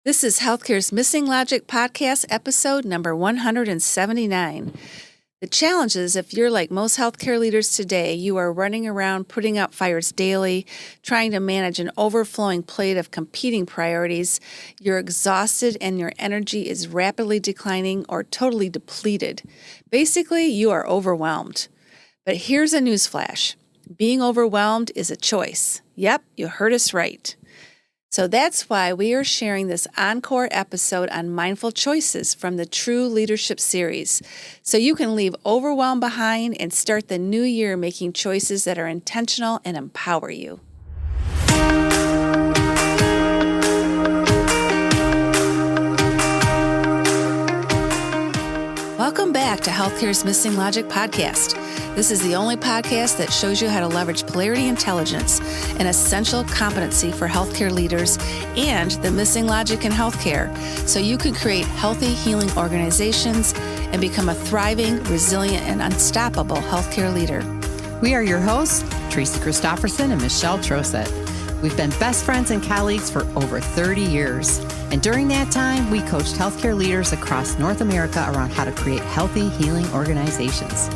This is Healthcare's Missing Logic podcast, episode number 179. The challenge is, if you're like most healthcare leaders today, you are running around putting out fires daily, trying to manage an overflowing plate of competing priorities. You're exhausted and your energy is rapidly declining or totally depleted. Basically, you are overwhelmed. But here's a newsflash. Being overwhelmed is a choice. Yep, you heard us right. So that's why we are sharing this Encore episode on mindful choices from the TRU Leadership Series, so you can leave overwhelm behind and start the new year making choices that are intentional and empower you. Welcome back to Healthcare's Missing Logic podcast. This is the only podcast that shows you how to leverage polarity intelligence, an essential competency for healthcare leaders, and the missing logic in healthcare, so you can create healthy, healing organizations and become a thriving, resilient, and unstoppable healthcare leader. We are your hosts, Tracy Christofferson and Michelle Trosett. We've been best friends and colleagues for over 30 years. And during that time, we coached healthcare leaders across North America around how to create healthy, healing organizations.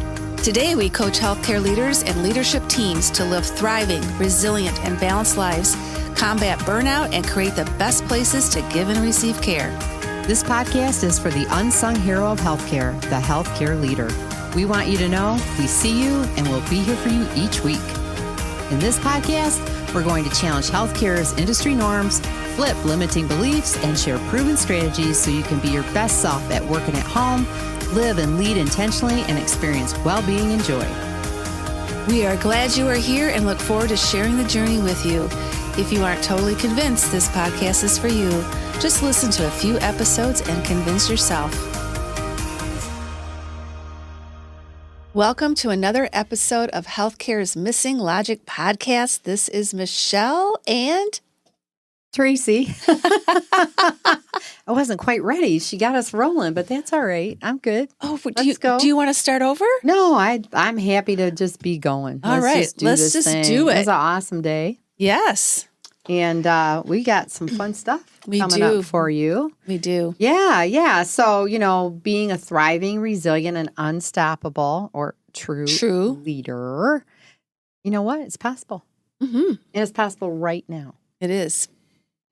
Today, we coach healthcare leaders and leadership teams to live thriving, resilient, and balanced lives, combat burnout, and create the best places to give and receive care. This podcast is for the unsung hero of healthcare, the healthcare leader. We want you to know we see you and we'll be here for you each week. In this podcast, we're going to challenge healthcare's industry norms, flip limiting beliefs, and share proven strategies so you can be your best self at work and at home, live and lead intentionally, and experience well-being and joy. We are glad you are here and look forward to sharing the journey with you. If you aren't totally convinced this podcast is for you, just listen to a few episodes and convince yourself. Welcome to another episode of Healthcare's Missing Logic podcast. This is Michelle and Tracy. I wasn't quite ready. She got us rolling, but that's all right. I'm good. Oh, Let's go. Do you want to start over? No, I'm happy to just be going. All right, let's just do it. It was an awesome day. Yes. And we got some fun stuff coming do. up for you. We do. Yeah. So, being a thriving, resilient, and unstoppable or true leader, you know what? It's possible. Mm-hmm. And it's possible right now. It is.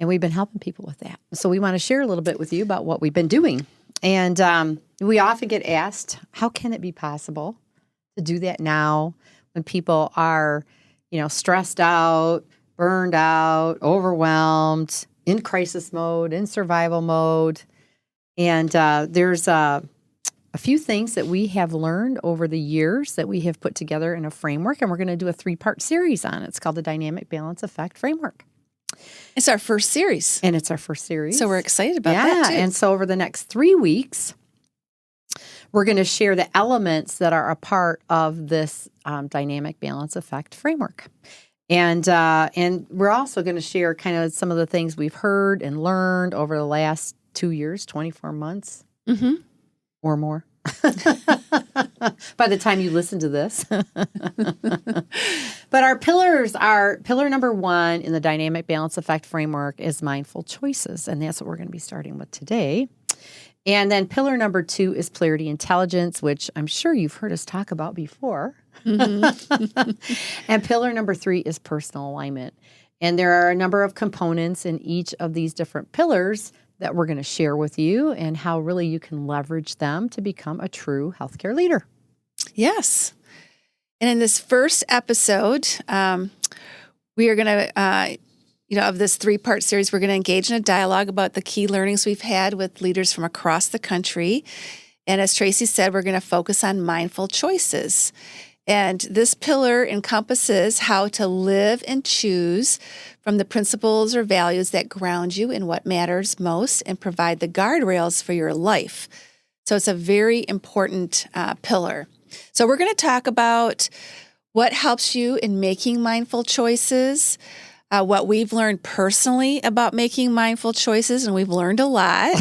And we've been helping people with that. So we want to share a little bit with you about what we've been doing. And we often get asked, how can it be possible to do that now when people are, stressed out, burned out, overwhelmed, in crisis mode, in survival mode? And there's a few things that we have learned over the years that we have put together in a framework, and we're going to do a 3-part series on it. It's called the Dynamic Balance Effect Framework. It's our first series. And it's our first series. So we're excited about that, too. And so over the next 3 weeks, we're going to share the elements that are a part of this Dynamic Balance Effect Framework. And we're also going to share kind of some of the things we've heard and learned over the last 2 years, 24 months or more. By the time you listen to this. But our pillars are, pillar number 1 in the Dynamic Balance Effect Framework is mindful choices. And that's what we're going to be starting with today. And then pillar number 2 is polarity intelligence, which I'm sure you've heard us talk about before. Mm-hmm. And pillar number 3 is personal alignment. And there are a number of components in each of these different pillars that we're going to share with you and how really you can leverage them to become a true healthcare leader. Yes. And in this first episode, we are going to, of this 3-part series, we're going to engage in a dialogue about the key learnings we've had with leaders from across the country. And as Tracy said, we're going to focus on mindful choices. And this pillar encompasses how to live and choose from the principles or values that ground you in what matters most and provide the guardrails for your life. So it's a very important pillar. So we're going to talk about what helps you in making mindful choices, what we've learned personally about making mindful choices, and we've learned a lot,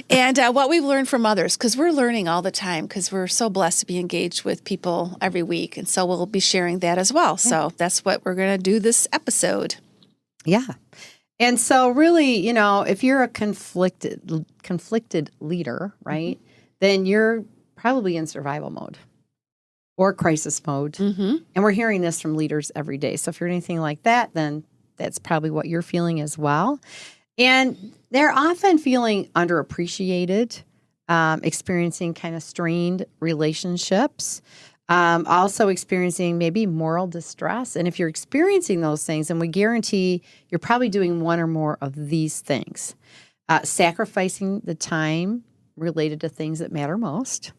and what we've learned from others, because we're learning all the time, because we're so blessed to be engaged with people every week, and so we'll be sharing that as well. So that's what we're going to do this episode. Yeah. And so really, if you're a conflicted leader, right, then you're probably in survival mode or crisis mode. Mm-hmm. And we're hearing this from leaders every day. So if you're anything like that, then that's probably what you're feeling as well. And they're often feeling underappreciated, experiencing kind of strained relationships, also experiencing maybe moral distress. And if you're experiencing those things, then we guarantee you're probably doing one or more of these things. Sacrificing the time related to things that matter most.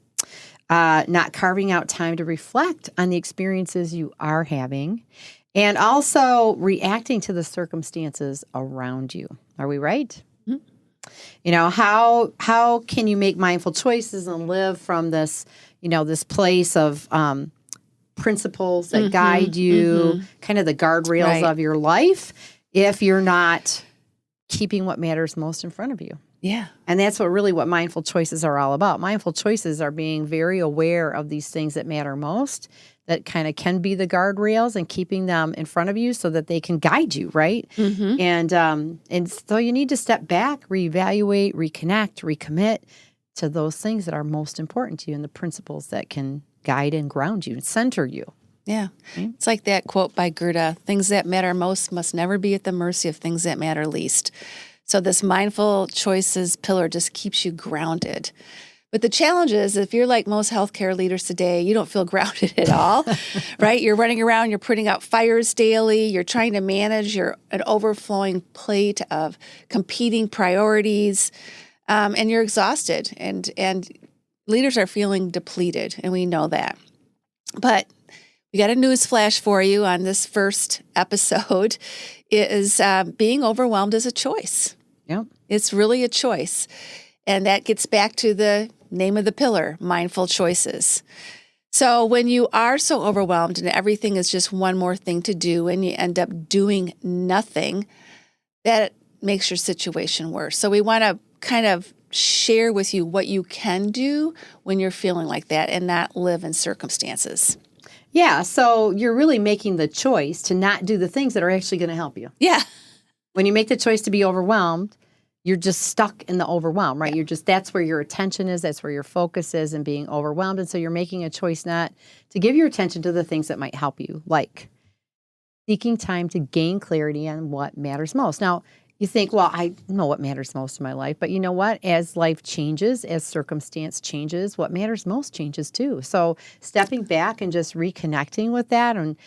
Not carving out time to reflect on the experiences you are having, and also reacting to the circumstances around you. Are we right? Mm-hmm. How can you make mindful choices and live from this, this place of principles that guide you, kind of the guardrails of your life, if you're not keeping what matters most in front of you? Yeah. And that's what mindful choices are all about. Mindful choices are being very aware of these things that matter most, that kind of can be the guardrails, and keeping them in front of you so that they can guide you, right? Mm-hmm. And so you need to step back, reevaluate, reconnect, recommit to those things that are most important to you and the principles that can guide and ground you and center you. Yeah. Okay. It's like that quote by Goethe, things that matter most must never be at the mercy of things that matter least. So this mindful choices pillar just keeps you grounded. But the challenge is, if you're like most healthcare leaders today, you don't feel grounded at all, right? You're running around, you're putting out fires daily, you're trying to manage an overflowing plate of competing priorities, and you're exhausted, and leaders are feeling depleted, and we know that. But we got a news flash for you on this first episode. Is being overwhelmed is a choice. Yep. It's really a choice. And that gets back to the name of the pillar, mindful choices. So when you are so overwhelmed and everything is just one more thing to do and you end up doing nothing, that makes your situation worse. So we want to kind of share with you what you can do when you're feeling like that and not live in circumstances. Yeah, so you're really making the choice to not do the things that are actually going to help you. Yeah. When you make the choice to be overwhelmed, you're just stuck in the overwhelm, right? Yeah. That's where your attention is, that's where your focus is, and being overwhelmed. And so you're making a choice not to give your attention to the things that might help you, like seeking time to gain clarity on what matters most. Now, you think, well, I know what matters most in my life, but you know what? As life changes, as circumstance changes, what matters most changes too. So stepping back and just reconnecting with that and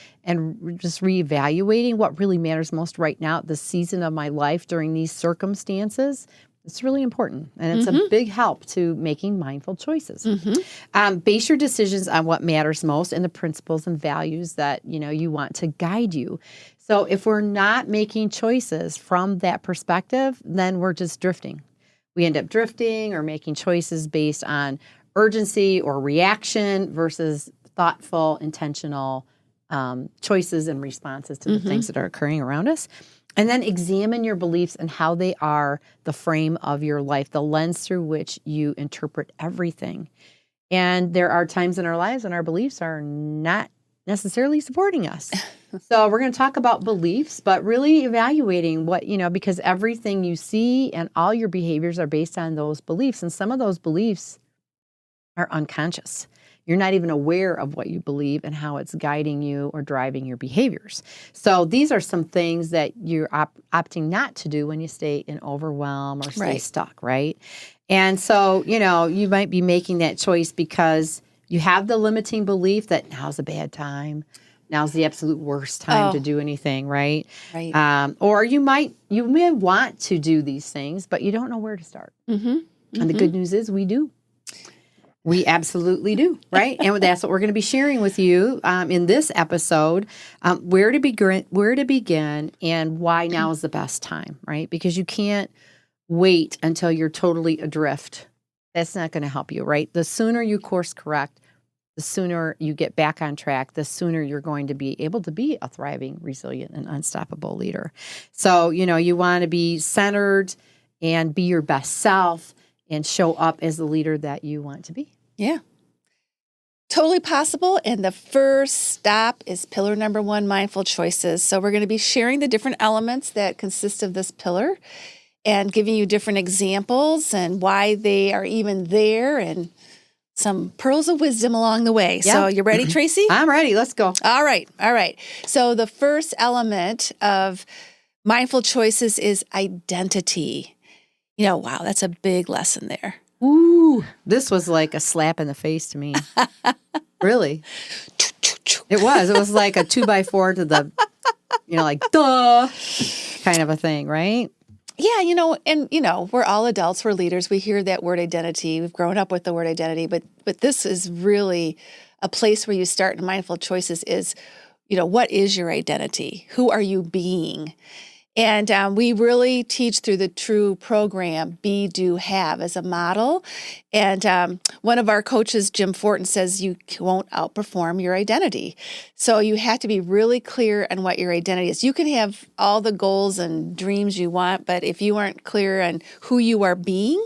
just reevaluating what really matters most right now, the season of my life during these circumstances, it's really important. And it's a big help to making mindful choices. Base your decisions on what matters most and the principles and values that, you want to guide you. So if we're not making choices from that perspective, then we're just drifting. We end up drifting or making choices based on urgency or reaction versus thoughtful, intentional choices and responses to the things that are occurring around us. And then examine your beliefs and how they are the frame of your life, the lens through which you interpret everything. And there are times in our lives when our beliefs are not necessarily supporting us. So we're going to talk about beliefs, but really evaluating what, because everything you see and all your behaviors are based on those beliefs. And some of those beliefs are unconscious. You're not even aware of what you believe and how it's guiding you or driving your behaviors. So these are some things that you're opting not to do when you stay in overwhelm or stay stuck, right? And so, you might be making that choice because you have the limiting belief that now's a bad time. Now's the absolute worst time to do anything, right? Right. Or you may want to do these things, but you don't know where to start. And the good news is we do. We absolutely do, right? And that's what we're going to be sharing with you in this episode, where to begin, and why now is the best time, right? Because you can't wait until you're totally adrift. That's not going to help you, right? The sooner you course correct, the sooner you get back on track, the sooner you're going to be able to be a thriving, resilient, and unstoppable leader. So, you want to be centered and be your best self and show up as the leader that you want to be. Yeah. Totally possible. And the first stop is pillar number 1, mindful choices. So we're going to be sharing the different elements that consist of this pillar and giving you different examples and why they are even there and some pearls of wisdom along the way. Yeah. So you ready, Tracy? I'm ready. Let's go. All right. So the first element of mindful choices is identity. Wow, that's a big lesson there. Ooh, this was like a slap in the face to me. Really? It was like a 2x4 to the, like, duh, kind of a thing, right? Yeah, and we're all adults, we're leaders. We hear that word identity. We've grown up with the word identity, but this is really a place where you start in mindful choices is, what is your identity? Who are you being? And we really teach through the TRU program, be, do, have as a model. And one of our coaches, Jim Fortin, says you won't outperform your identity. So you have to be really clear on what your identity is. You can have all the goals and dreams you want, but if you aren't clear on who you are being,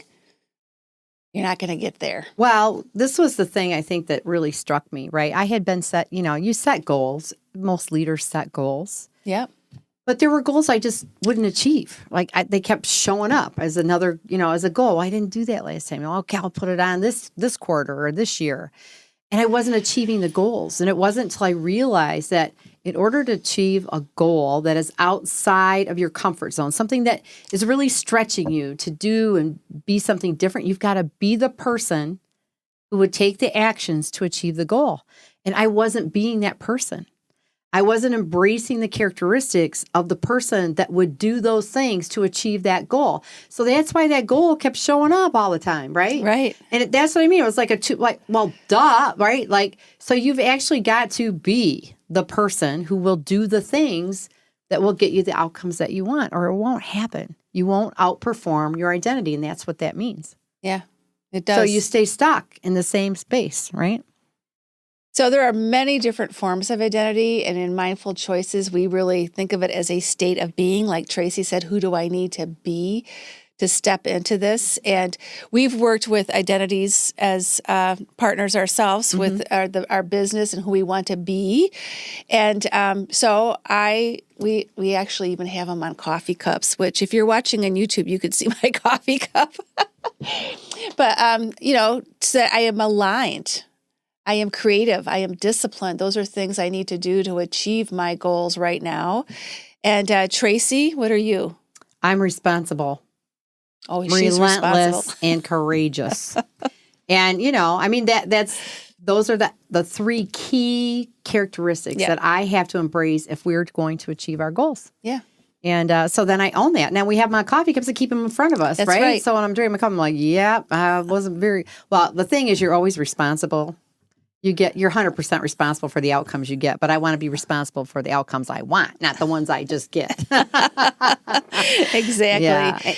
you're not going to get there. Well, this was the thing I think that really struck me, right? I had been set, you set goals. Most leaders set goals. Yep. But there were goals I just wouldn't achieve. Like they kept showing up as another, as a goal. I didn't do that last time. Okay, I'll put it on this quarter or this year. And I wasn't achieving the goals. And it wasn't until I realized that in order to achieve a goal that is outside of your comfort zone, something that is really stretching you to do and be something different, you've got to be the person who would take the actions to achieve the goal. And I wasn't being that person. I wasn't embracing the characteristics of the person that would do those things to achieve that goal. So that's why that goal kept showing up all the time, right? Right. And that's what I mean. It was like duh, right? Like, so you've actually got to be the person who will do the things that will get you the outcomes that you want, or it won't happen. You won't outperform your identity, and that's what that means. Yeah, it does. So you stay stuck in the same space, right? So there are many different forms of identity, and in mindful choices, we really think of it as a state of being. Like Tracy said, who do I need to be to step into this? And we've worked with identities as partners ourselves with our business and who we want to be. And so we actually even have them on coffee cups, which if you're watching on YouTube, you could see my coffee cup. But, so I am aligned. I am creative. I am disciplined. Those are things I need to do to achieve my goals right now. And Tracy, what are you? I'm responsible. Oh, she's responsible. Relentless and courageous. And, those are the three key characteristics that I have to embrace if we're going to achieve our goals. Yeah. And so then I own that. Now we have my coffee cups to keep them in front of us, That's right? right. So when I'm drinking my coffee, I'm like, I wasn't very well. The thing is, you're always responsible. You're 100% responsible for the outcomes you get, but I want to be responsible for the outcomes I want, not the ones I just get. Exactly. Yeah.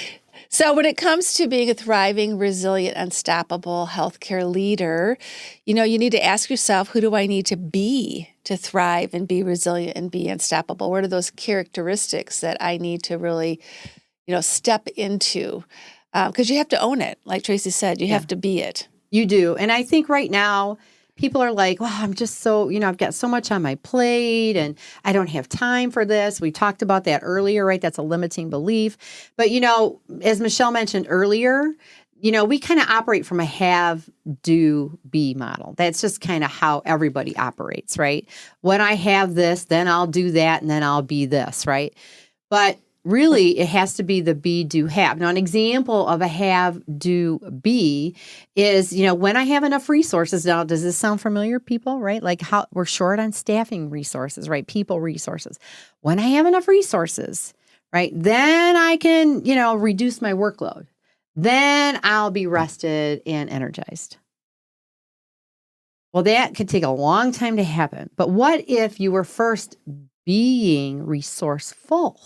So when it comes to being a thriving, resilient, unstoppable healthcare leader, you need to ask yourself, who do I need to be to thrive and be resilient and be unstoppable? What are those characteristics that I need to really, step into? Because you have to own it. Like Tracy said, you have to be it. You do. And I think right now, people are like, well, I'm just so, I've got so much on my plate and I don't have time for this. We talked about that earlier, right? That's a limiting belief. But, as Michelle mentioned earlier, we kind of operate from a have, do, be model. That's just kind of how everybody operates, right? When I have this, then I'll do that and then I'll be this, right? But really, it has to be the be, do, have. Now, an example of a have, do, be is, when I have enough resources. Now, does this sound familiar, people, right? Like how we're short on staffing resources, right? People resources. When I have enough resources, right, then I can, reduce my workload. Then I'll be rested and energized. Well, that could take a long time to happen. But what if you were first being resourceful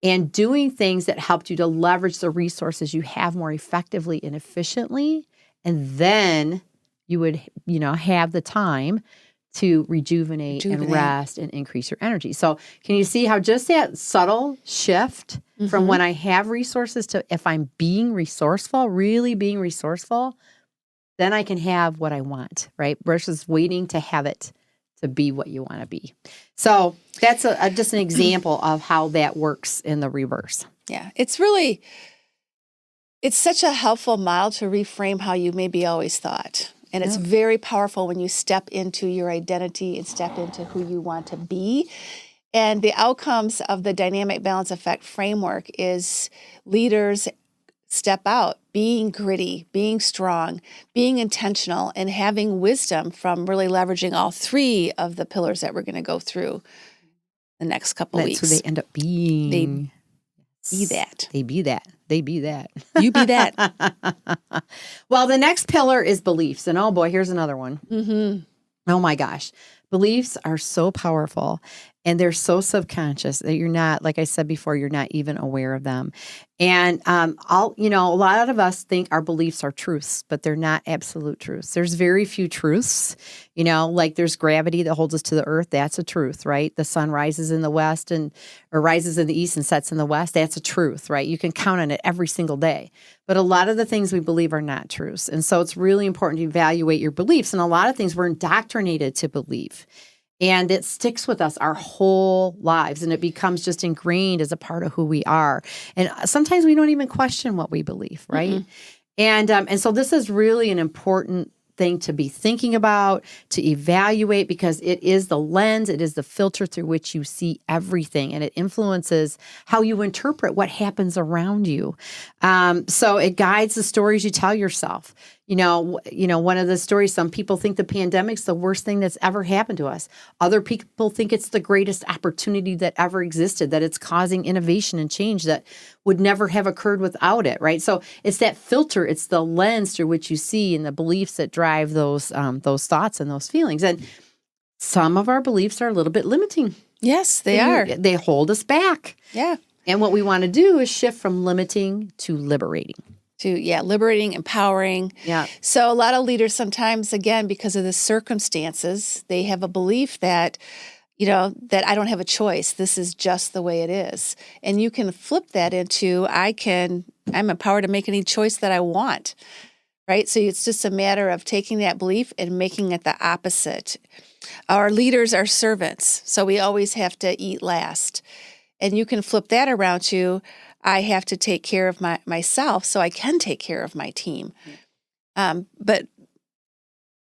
and doing things that helped you to leverage the resources you have more effectively and efficiently, and then you would, have the time to rejuvenate and rest and increase your energy. So can you see how just that subtle shift from when I have resources to if I'm being resourceful, really being resourceful, then I can have what I want, right? Versus waiting to have it to be what you want to be. So that's just an example of how that works in the reverse. Yeah, it's such a helpful model to reframe how you maybe always thought. And it's very powerful when you step into your identity and step into who you want to be. And the outcomes of the dynamic balance effect framework is leaders step out, being gritty, being strong, being intentional, and having wisdom from really leveraging all three of the pillars that we're going to go through the next couple weeks. That's who they end up being. They be that. They be that. They be that. You be that. Well, the next pillar is beliefs. And oh boy, here's another one. Mm-hmm. Oh my gosh. Beliefs are so powerful and they're so subconscious that you're not, like I said before, you're not even aware of them. And a lot of us think our beliefs are truths, but they're not absolute truths. There's very few truths, like there's gravity that holds us to the earth. That's a truth, right? The sun rises in the west or rises in the east and sets in the west. That's a truth, right? You can count on it every single day. But a lot of the things we believe are not truths. And so it's really important to evaluate your beliefs. And a lot of things we're indoctrinated to believe. And it sticks with us our whole lives, and it becomes just ingrained as a part of who we are. And sometimes we don't even question what we believe, right? Mm-hmm. And so this is really an important thing to be thinking about, to evaluate, because it is the lens, it is the filter through which you see everything, and it influences how you interpret what happens around you. So it guides the stories you tell yourself. One of the stories, some people think the pandemic's the worst thing that's ever happened to us. Other people think it's the greatest opportunity that ever existed, that it's causing innovation and change that would never have occurred without it, right? So it's that filter, it's the lens through which you see and the beliefs that drive those thoughts and those feelings. And some of our beliefs are a little bit limiting. Yes, they are. They hold us back. Yeah. And what we want to do is shift from limiting to liberating. Liberating, empowering. Yeah. So a lot of leaders sometimes, again, because of the circumstances, they have a belief that, that I don't have a choice. This is just the way it is. And you can flip that into, I'm empowered to make any choice that I want, right? So it's just a matter of taking that belief and making it the opposite. Our leaders are servants, so we always have to eat last. And you can flip that around to, I have to take care of myself so I can take care of my team. But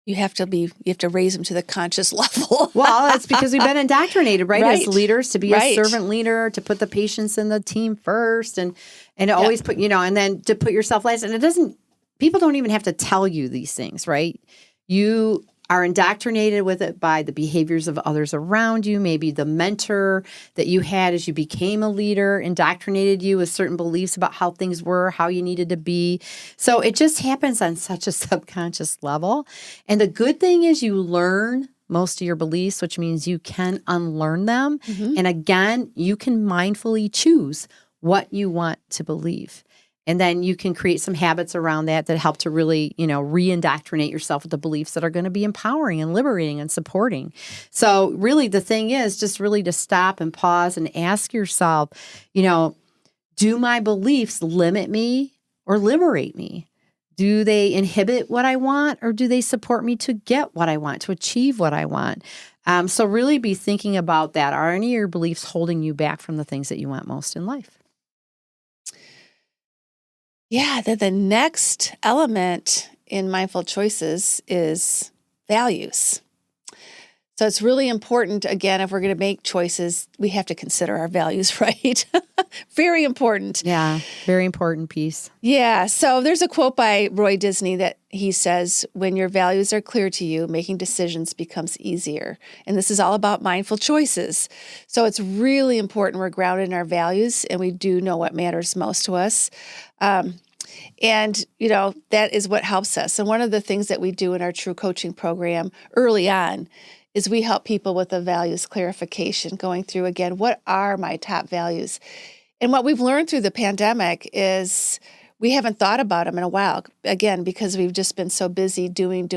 you have to raise them to the conscious level. Well, that's because we've been indoctrinated, right? As leaders, to be a servant leader, to put the patients in the team first and to always put, and then to put yourself last. And people don't even have to tell you these things, right? You are indoctrinated with it by the behaviors of others around you. Maybe the mentor that you had as you became a leader indoctrinated you with certain beliefs about how things were, how you needed to be. So it just happens on such a subconscious level. And the good thing is you learn most of your beliefs, which means you can unlearn them. Mm-hmm. And again, you can mindfully choose what you want to believe. And then you can create some habits around that help to really, re-indoctrinate yourself with the beliefs that are going to be empowering and liberating and supporting. So really the thing is just really to stop and pause and ask yourself, do my beliefs limit me or liberate me? Do they inhibit what I want, or do they support me to get what I want, to achieve what I want? So really be thinking about that. Are any of your beliefs holding you back from the things that you want most in life? Yeah, the next element in mindful choices is values. So it's really important, again, if we're going to make choices, we have to consider our values, right? Very important. Yeah, very important piece. Yeah, so there's a quote by Roy Disney that he says, when your values are clear to you, making decisions becomes easier. And this is all about mindful choices. So it's really important we're grounded in our values and we do know what matters most to us. And, that is what helps us. And one of the things that we do in our TRU coaching program early on is we help people with a values clarification, going through, again, what are my top values? And what we've learned through the pandemic is we haven't thought about them in a while, again, because we've just been so busy doing,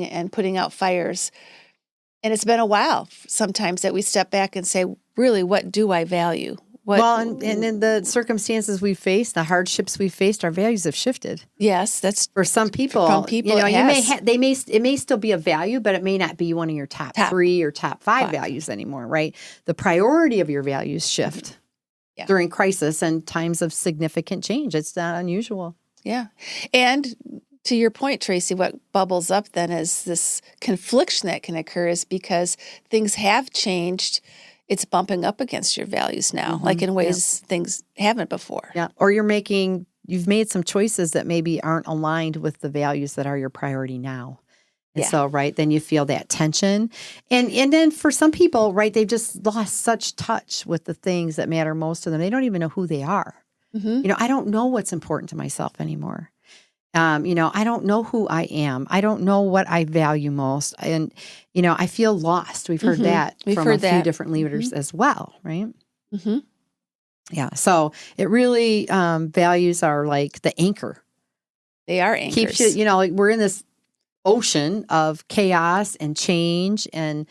and putting out fires. And it's been a while sometimes that we step back and say, really, what do I value? Well, and in the circumstances we faced, the hardships we faced, our values have shifted. Yes, that's For some people. From people, you know, it you may has. it may still be a value, but it may not be one of your top 3 or top 5 values anymore, right? The priority of your values shift during crisis and times of significant change. It's not unusual. Yeah. And to your point, Tracy, what bubbles up then is this confliction that can occur is because things have changed. It's bumping up against your values now, like in ways things haven't before. Yeah. Or you've made some choices that maybe aren't aligned with the values that are your priority now. And so, right, then you feel that tension. And then for some people, right, they've just lost such touch with the things that matter most to them. They don't even know who they are. You know, I don't know what's important to myself anymore. You know, I don't know who I am. I don't know what I value most. And, you know, I feel lost. We've heard that from a few different leaders as well, right? Yeah. So it really, values are like the anchor. They are anchors. Keeps you, you know, like we're in this ocean of chaos and change and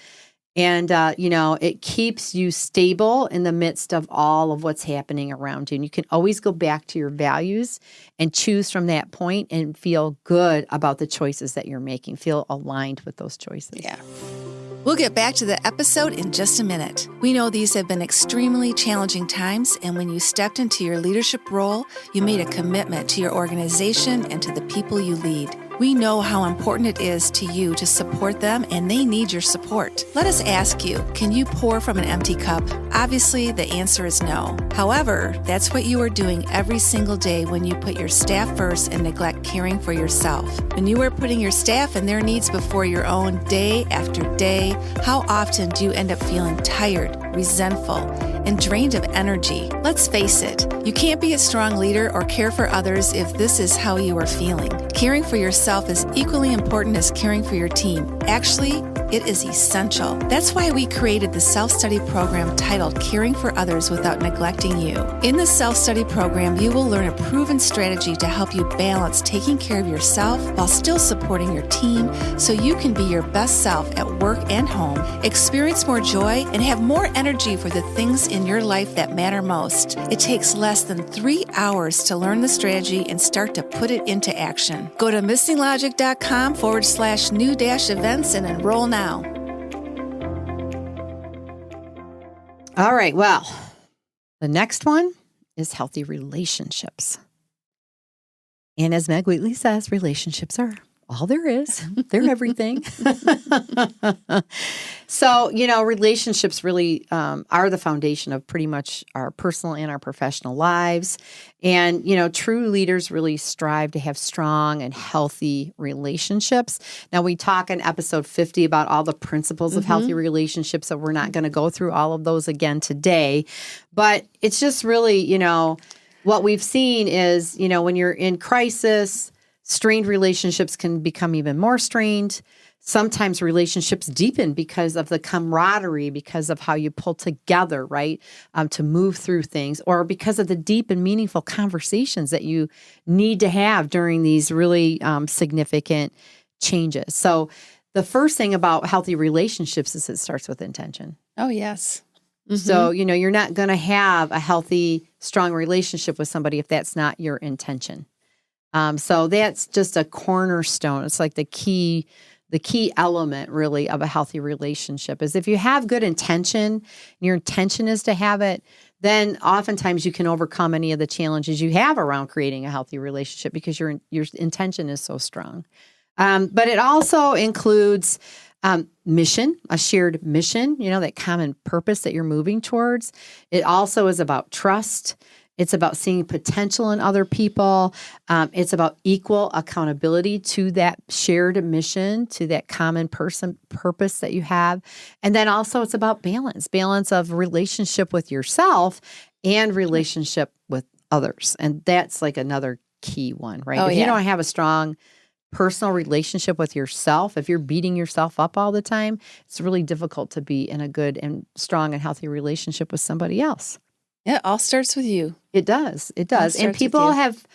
you know, it keeps you stable in the midst of all of what's happening around you. And you can always go back to your values and choose from that point and feel good about the choices that you're making, feel aligned with those choices. Yeah. We'll get back to the episode in just a minute. We know these have been extremely challenging times, and when you stepped into your leadership role, you made a commitment to your organization and to the people you lead. We know how important it is to you to support them, and they need your support. Let us ask you, can you pour from an empty cup? Obviously, the answer is no. However, that's what you are doing every single day when you put your staff first and neglect caring for yourself. When you are putting your staff and their needs before your own day after day, how often do you end up feeling tired, resentful, and drained of energy? Let's face it, you can't be a strong leader or care for others if this is how you are feeling. Caring for yourself is equally important as caring for your team. Actually, it is essential. That's why we created the self-study program titled Caring for Others Without Neglecting You. In the self-study program, you will learn a proven strategy to help you balance taking care of yourself while still supporting your team so you can be your best self at work and home, experience more joy, and have more energy for the things in your life that matter most. It takes less than 3 hours to learn the strategy and start to put it into action. Go to missinglogic.com/new-events and enroll now. All right. Well, the next one is healthy relationships. And as Meg Wheatley says, relationships are all there is. They're everything. So, you know, relationships really are the foundation of pretty much our personal and our professional lives. And, you know, true leaders really strive to have strong and healthy relationships. Now, we talk in episode 50 about all the principles of healthy relationships, so we're not going to go through all of those again today. But it's just really, you know, what we've seen is, you know, when you're in crisis, strained relationships can become even more strained. Sometimes relationships deepen because of the camaraderie, because of how you pull together, right, to move through things, or because of the deep and meaningful conversations that you need to have during these really significant changes. So the first thing about healthy relationships is it starts with intention. Oh, yes. So, you know, you're not going to have a healthy, strong relationship with somebody if that's not your intention. So that's just a cornerstone. It's like the key element really of a healthy relationship is if you have good intention, and your intention is to have it, then oftentimes you can overcome any of the challenges you have around creating a healthy relationship because your intention is so strong. But it also includes mission, a shared mission, you know, that common purpose that you're moving towards. It also is about trust. It's about seeing potential in other people. It's about equal accountability to that shared mission, to that common purpose that you have. And then also it's about balance of relationship with yourself and relationship with others. And that's like another key one, right? If you don't have a strong personal relationship with yourself, if you're beating yourself up all the time, it's really difficult to be in a good and strong and healthy relationship with somebody else. Yeah, it all starts with you. It does. It does. And people have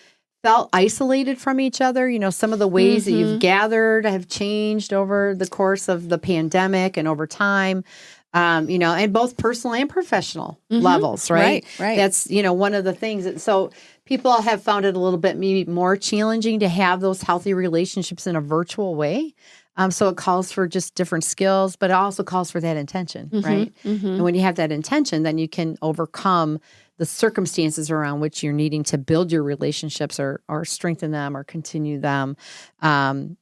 felt isolated from each other. You know, some of the ways that you've gathered have changed over the course of the pandemic and over time. and both personal and professional levels, right? Right. That's, one of the things. So people have found it a little bit maybe more challenging to have those healthy relationships in a virtual way. So it calls for just different skills, but it also calls for that intention, right? And when you have that intention, then you can overcome the circumstances around which you're needing to build your relationships or strengthen them or continue them. And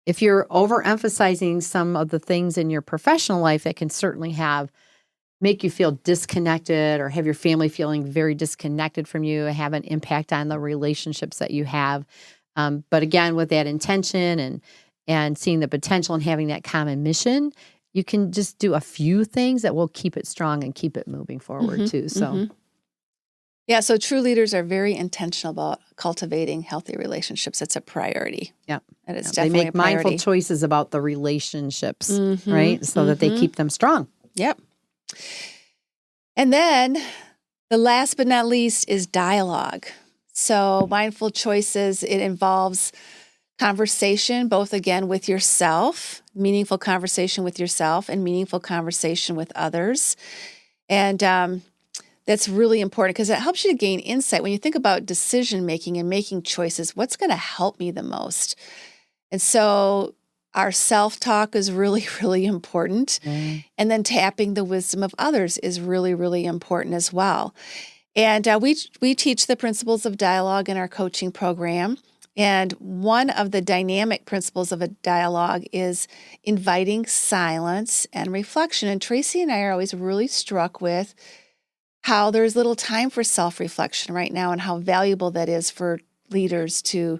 if you're overemphasizing some of the things in your professional life, it can certainly make you feel disconnected or have your family feeling very disconnected from you, have an impact on the relationships that you have. But again, with that intention and seeing the potential and having that common mission, you can just do a few things that will keep it strong and keep it moving forward too. So, yeah. So true leaders are very intentional about cultivating healthy relationships. It's a priority. yeah, And it's they definitely make a priority. mindful choices about the relationships, right? So that they keep them strong. Yep. And then the last but not least is dialogue. So mindful choices, it involves conversation, both again with yourself, meaningful conversation with yourself and meaningful conversation with others. And that's really important because it helps you to gain insight. When you think about decision making and making choices, what's going to help me the most? And so our self-talk is really, really important. And then tapping the wisdom of others is really, really important as well. And we teach the principles of dialogue in our coaching program. And one of the dynamic principles of a dialogue is inviting silence and reflection. And Tracy and I are always really struck with how there's little time for self-reflection right now and how valuable that is for leaders to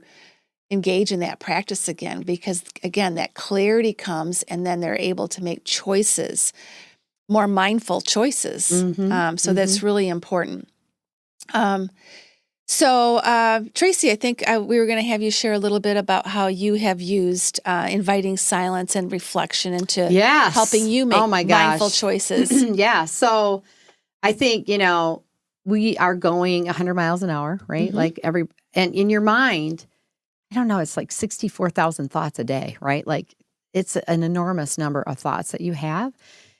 engage in that practice again, because again, that clarity comes and then they're able to make choices, more mindful choices. So that's really important. So Tracy, I think we were going to have you share a little bit about how you have used inviting silence and reflection into helping you make mindful choices. Yeah. So I think, we are going 100 miles an hour, right? And in your mind, I don't know, it's like 64,000 thoughts a day, right? Like it's an enormous number of thoughts that you have.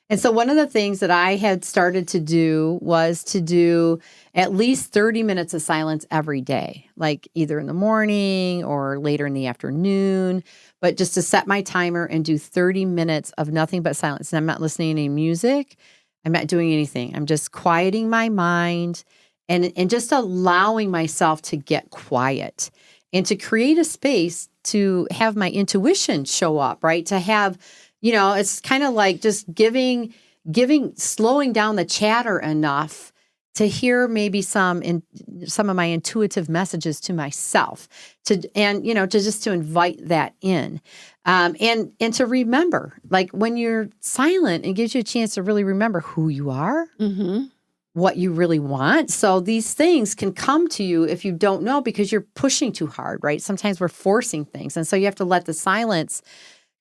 And so one of the things that I had started to do was to do at least 30 minutes of silence every day, like either in the morning or later in the afternoon, but just to set my timer and do 30 minutes of nothing but silence. And I'm not listening to any music. I'm not doing anything. I'm just quieting my mind and just allowing myself to get quiet and to create a space to have my intuition show up, right? To have, it's kind of like just slowing down the chatter enough to hear maybe some of my intuitive messages to myself, to just to invite that in, and to remember, like when you're silent, it gives you a chance to really remember who you are, what you really want. So these things can come to you if you don't know because you're pushing too hard, right? Sometimes we're forcing things, and so you have to let the silence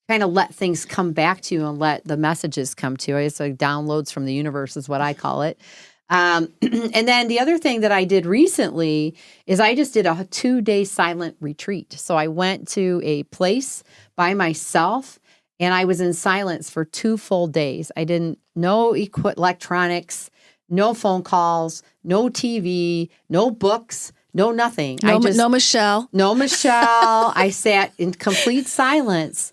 kind of let things come back to you and let the messages come to you. It's like downloads from the universe is what I call it. And then the other thing that I did recently is I just did a 2-day silent retreat. So I went to a place by myself and I was in silence for 2 full days. I no electronics, no phone calls, no TV, no books, no nothing. No Michelle. No Michelle. I sat in complete silence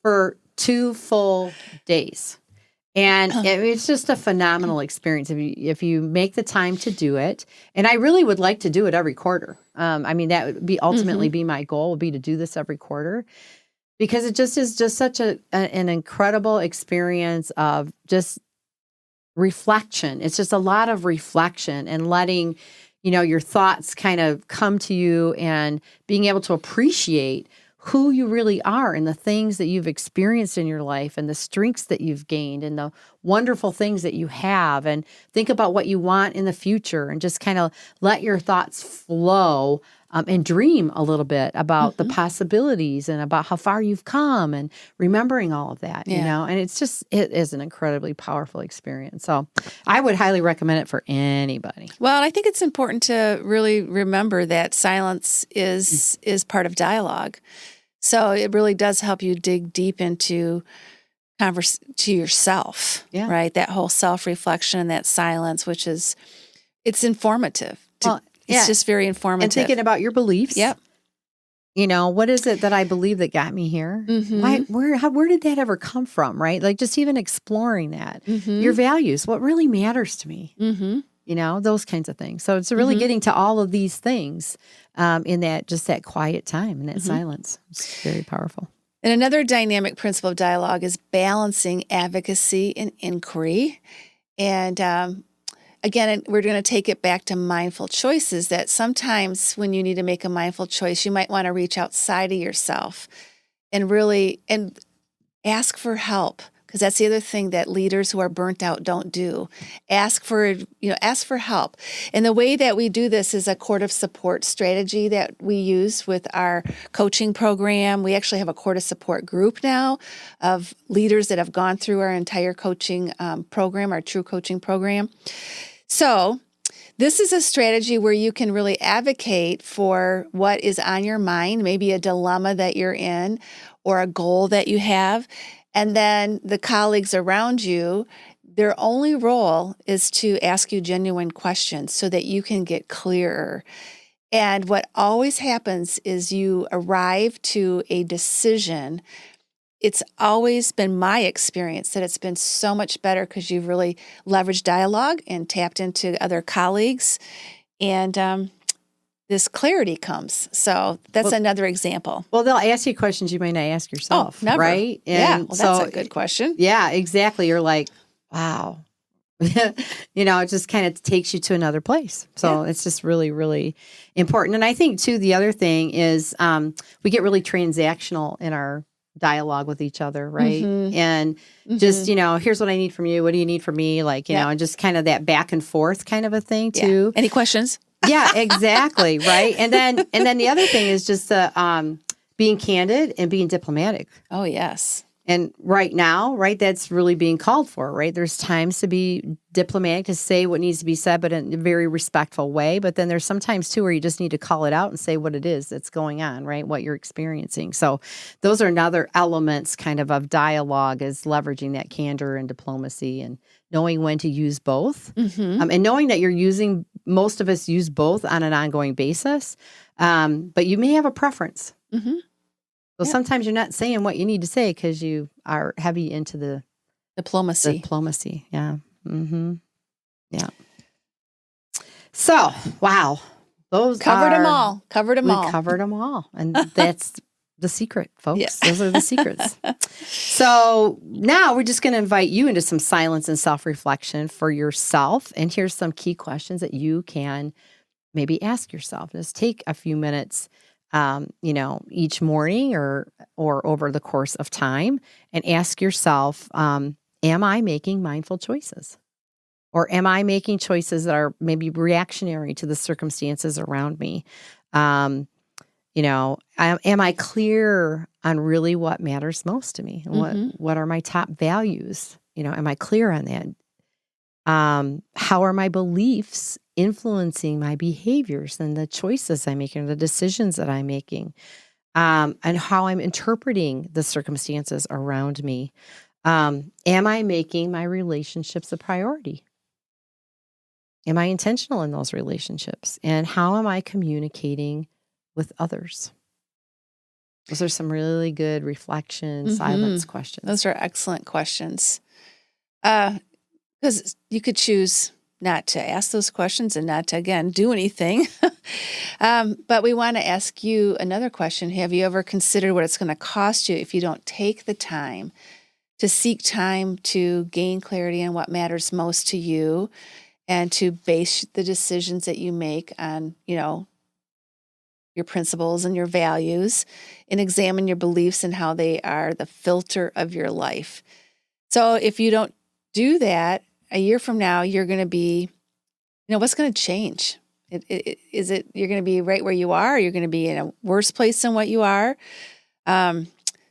for 2 full days. And it's just a phenomenal experience if you make the time to do it. And I really would like to do it every quarter. That would be ultimately be my goal, would be to do this every quarter, because it just is just such an incredible experience of just reflection. It's just a lot of reflection and letting, your thoughts kind of come to you and being able to appreciate who you really are and the things that you've experienced in your life and the strengths that you've gained and the wonderful things that you have, and think about what you want in the future and just kind of let your thoughts flow, and dream a little bit about the possibilities and about how far you've come and remembering all of that, and it is an incredibly powerful experience. So I would highly recommend it for anybody. Well, I think it's important to really remember that silence is part of dialogue. So it really does help you dig deep into to yourself, Yeah. right? That whole self-reflection and that silence, which is, it's informative. Well, yeah. It's just very informative. And thinking about your beliefs. Yep. What is it that I believe that got me here? Mm-hmm. Where did that ever come from, right? Like just even exploring that. Mm-hmm. Your values, what really matters to me? Mm-hmm. Those kinds of things. So it's really getting to all of these things in that quiet time and that silence. It's very powerful. And another dynamic principle of dialogue is balancing advocacy and inquiry. And again, we're going to take it back to mindful choices, that sometimes when you need to make a mindful choice, you might want to reach outside of yourself and really ask for help. Because that's the other thing that leaders who are burnt out don't do. Ask for help. And the way that we do this is a court of support strategy that we use with our coaching program. We actually have a court of support group now of leaders that have gone through our entire coaching program, our TRU coaching program. So this is a strategy where you can really advocate for what is on your mind, maybe a dilemma that you're in or a goal that you have. And then the colleagues around you, their only role is to ask you genuine questions so that you can get clearer. And what always happens is you arrive to a decision. It's always been my experience that it's been so much better because you've really leveraged dialogue and tapped into other colleagues. And this clarity comes. So that's another example. Well, they'll ask you questions you might not ask yourself, never. right? And that's a good question. Yeah, exactly. You're like, wow. It just kind of takes you to another place. So it's just really, really important. And I think, too, the other thing is we get really transactional in our dialogue with each other, right? And just, here's what I need from you. What do you need from me? Like, and just kind of that back and forth kind of a thing, too. Any questions? Yeah, exactly. Right. And then the other thing is just being candid and being diplomatic. Oh, yes. And right now, right, that's really being called for, right? There's times to be diplomatic, to say what needs to be said, but in a very respectful way. But then there's sometimes, too, where you just need to call it out and say what it is that's going on, right? What you're experiencing. So those are another elements kind of dialogue, is leveraging that candor and diplomacy and knowing when to use both. And knowing that most of us use both on an ongoing basis, but you may have a preference. So sometimes you're not saying what you need to say because you are heavy into the diplomacy. Yeah. Yeah. So, wow. We covered them all. We covered them all. And that's the secret, folks. Yeah. Those are the secrets. So now we're just going to invite you into some silence and self-reflection for yourself. And here's some key questions that you can maybe ask yourself. Just take a few minutes each morning or over the course of time, and ask yourself, am I making mindful choices? Or am I making choices that are maybe reactionary to the circumstances around me? Am I clear on really what matters most to me? And what are my top values? Am I clear on that? How are my beliefs influencing my behaviors and the choices I'm making, the decisions that I'm making, and how I'm interpreting the circumstances around me? Am I making my relationships a priority? Am I intentional in those relationships? And how am I communicating with others? Those are some really good reflection, silence questions. Those are excellent questions. Because you could choose not to ask those questions and not to, again, do anything. But we want to ask you another question. Have you ever considered what it's going to cost you if you don't take the time to seek time to gain clarity on what matters most to you and to base the decisions that you make on, your principles and your values, and examine your beliefs and how they are the filter of your life? So if you don't do that, a year from now, you're going to be, what's going to change? Is it you're going to be right where you are? Or you're going to be in a worse place than what you are?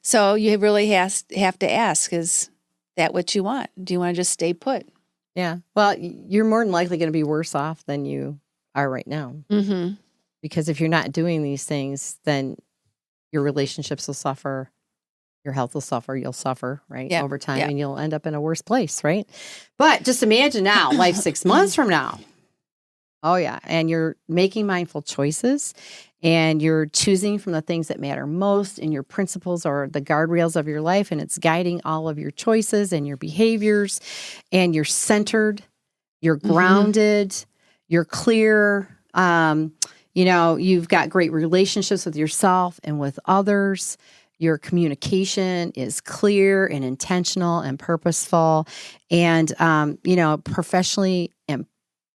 So you really have to ask, is that what you want? Do you want to just stay put? Yeah. Well, you're more than likely going to be worse off than you are right now. Because if you're not doing these things, then your relationships will suffer. your health will suffer, you'll suffer, right? Yep, Over time, yep. and you'll end up in a worse place, right? But just imagine now, life 6 months from now. Oh, yeah. And you're making mindful choices and you're choosing from the things that matter most in your principles or the guardrails of your life. And it's guiding all of your choices and your behaviors. And you're centered, you're grounded, you're clear. You've got great relationships with yourself and with others. Your communication is clear and intentional and purposeful. And, professionally and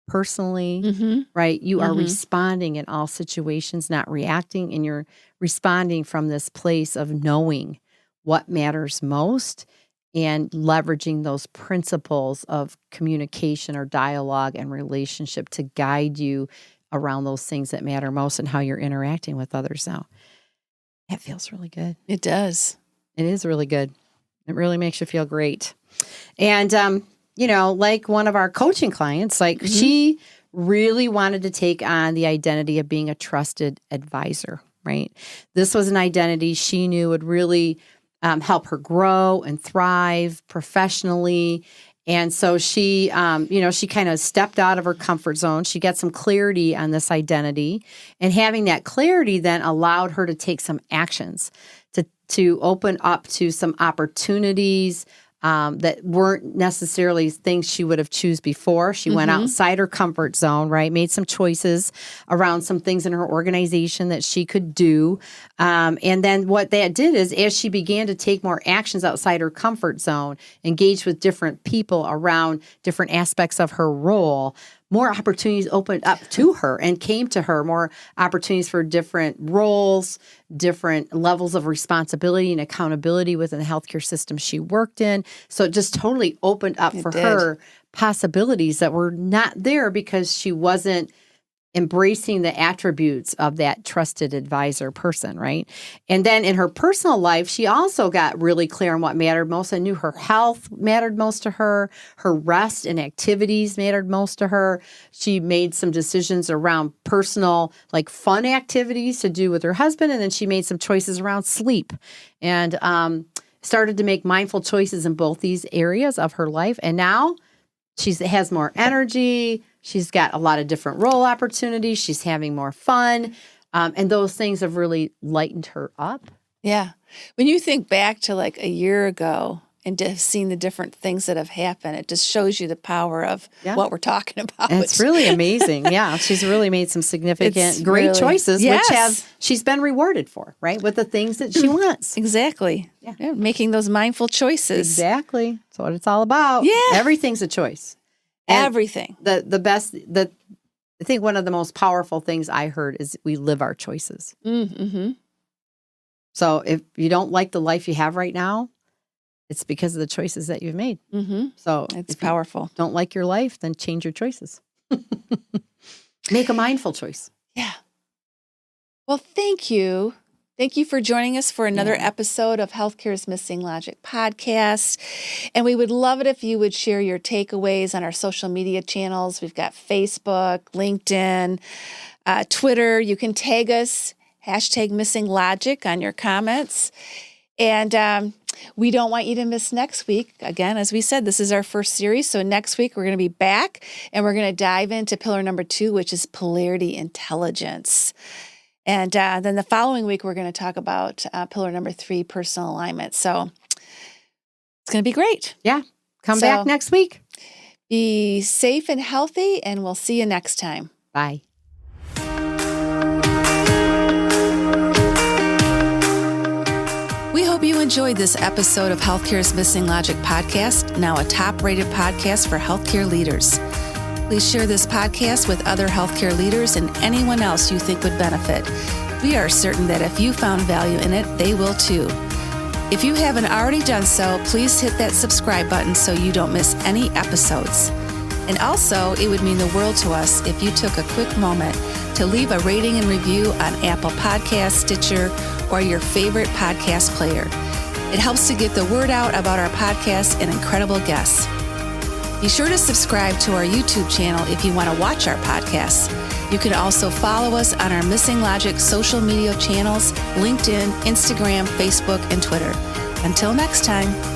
personally, right? You are responding in all situations, not reacting, and you're responding from this place of knowing what matters most and leveraging those principles of communication or dialogue and relationship to guide you around those things that matter most and how you're interacting with others now. That feels really good. It does. It is really good. It really makes you feel great. And, like one of our coaching clients, she really wanted to take on the identity of being a trusted advisor, right? This was an identity she knew would really help her grow and thrive professionally. And so she, she kind of stepped out of her comfort zone. She got some clarity on this identity. And having that clarity then allowed her to take some actions to open up to some opportunities that weren't necessarily things she would have choose before. She went outside her comfort zone, right? Made some choices around some things in her organization that she could do. And then what that did is as she began to take more actions outside her comfort zone, engage with different people around different aspects of her role, more opportunities opened up to her and came to her, more opportunities for different roles, different levels of responsibility and accountability within the healthcare system she worked in. So it just totally opened up for her possibilities that were not there because she wasn't embracing the attributes of that trusted advisor person, right? And then in her personal life, she also got really clear on what mattered most. I knew her health mattered most to her. Her rest and activities mattered most to her. She made some decisions around personal, fun activities to do with her husband. And then she made some choices around sleep and started to make mindful choices in both these areas of her life. And now she has more energy. She's got a lot of different role opportunities. She's having more fun. And those things have really lightened her up. Yeah. When you think back to a year ago and to have seen the different things that have happened, it just shows you the power of what we're talking about. It's really amazing. Yeah. She's really made some significant, great choices, which she's been rewarded for, right? With the things that she wants. Exactly. Yeah. Making those mindful choices. Exactly. That's what it's all about. Yeah. Everything's a choice. And everything. I think one of the most powerful things I heard is we live our choices. Mm-hmm. So if you don't like the life you have right now, it's because of the choices that you've made. Mm-hmm. So it's powerful. Don't like your life, then change your choices. Make a mindful choice. Yeah. Well, thank you. Thank you for joining us for another episode of Healthcare's Missing Logic podcast. And we would love it if you would share your takeaways on our social media channels. We've got Facebook, LinkedIn, Twitter. You can tag us, #MissingLogic on your comments. And we don't want you to miss next week. Again, as we said, this is our first series. So next week, we're going to be back and we're going to dive into pillar number 2, which is polarity intelligence. And then the following week, we're going to talk about pillar number 3, personal alignment. So it's going to be great. Yeah. Come back next week. Be safe and healthy, and we'll see you next time. Bye. We hope you enjoyed this episode of Healthcare's Missing Logic podcast, now a top-rated podcast for healthcare leaders. Please share this podcast with other healthcare leaders and anyone else you think would benefit. We are certain that if you found value in it, they will too. If you haven't already done so, please hit that subscribe button so you don't miss any episodes. And also, it would mean the world to us if you took a quick moment to leave a rating and review on Apple Podcasts, Stitcher, or your favorite podcast player. It helps to get the word out about our podcast and incredible guests. Be sure to subscribe to our YouTube channel if you want to watch our podcasts. You can also follow us on our Missing Logic social media channels, LinkedIn, Instagram, Facebook, and Twitter. Until next time.